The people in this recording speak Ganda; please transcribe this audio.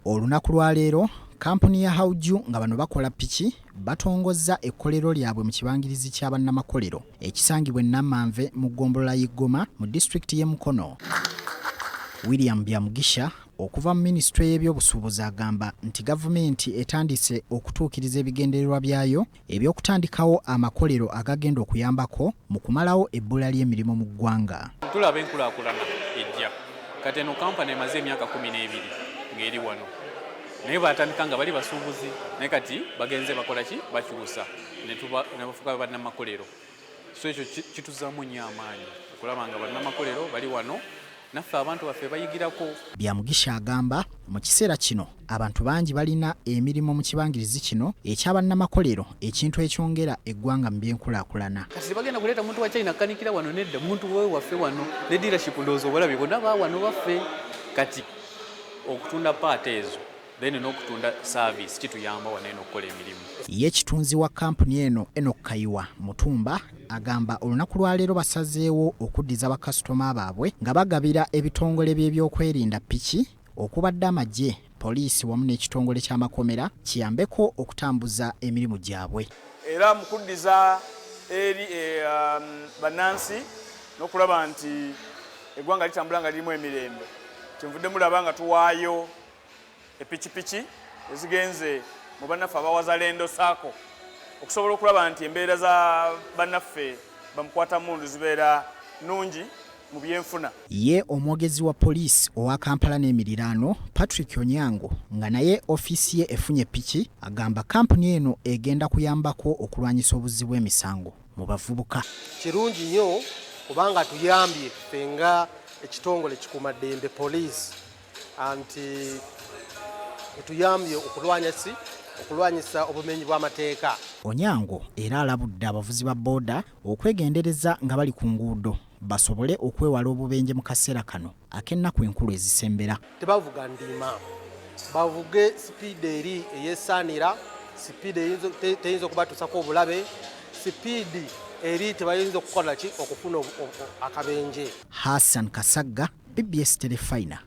Olunaku lwa leero kampuni ya Hauju nga bano bakola piki batongozza ekkolero lyabwe mu kibangirizi kya bannamakolero ekisangibwa Namanve mu ggombolola y'Eggoma mu district y'e Mukono. William Byamugisha okuva mu Ministry y'ebyobusuubuzi agamba nti gavumenti etandise okutuukiriza ebigendererwa byayo eby'okutandikawo amakolero agagenda okuyambako mu kumalawo ebbula ly'emirimu mu ggwanga. Tulaba enkulaakulana ejja kati eno kampani emaze emyaka 12 ng'eri wano naye batandika nga bali basuubuzi naye kati bagenze bakola ki bakyusa ne bafuuka bannamakolero so ekyo kituzaamu nnyo amaanyi okulaba nga bannamakolero bali wano naffe abantu baffe bayigirako. Byamugisha agamba mu kiseera kino abantu bangi balina emirimu mu kibangirizi kino eky'abannamakolero ekintu ekyongera eggwanga mu byenkulaakulana. Kati bagenda kuleeta muntu wa China kanikira wano nedda muntu wewe waffe wano ne dealership ndowooza obalabe bonna wano baffe kati okutunda paata ezo then n'okutunda service kituyamba wano eno okukola emirimu. Ye kitunzi wa kampuni eno Enoch Kayiwa Mutumba agamba olunaku lwa leero basazeewo okuddiza bakasitoma baabwe nga bagabira ebitongole by'ebyokwerinda piki okubadde amagye poliisi wamu n'ekitongole ky'amakomera kiyambeko okutambuza emirimu gyabwe. Era mu kuddiza eri bannansi n'okulaba nti eggwanga litambula nga lirimu emirembe kyenvudde mulaba nga tuwaayo epikipiki ezigenze mu bannaffe abawazalendo saako okusobola okulaba nti embeera za bannaffe bamukwatamundu zibeera nnungi mu byenfuna. Ye omwogezi wa poliisi owa Kampala n'emiriraano Patrick Onyango nga naye ofiisi ye efunye piki agamba kampuni eno egenda kuyambako okulwanyisa obuzzi bw'emisango mu bavubuka. Kirungi nnyo kubanga tuyambye ffe nga ekitongole kikuumaddembe poliisi anti etuyambye okulwanyisa obumenyi bw'amateeka. Onyango era alabudde abavuzi ba booda okwegendereza nga bali ku nguudo basobole okwewala obubenje mu kaseera kano ak'ennaku enkulu ezisembera. Tebavuga ndiima bavuge sipiidi eri eyesaanira, sipiidi teyinza okubatuusako obulabe, sipiidi eri tebayinza okukola ki okufuna akabenje. Hassan Kasagga, BBS Telefina.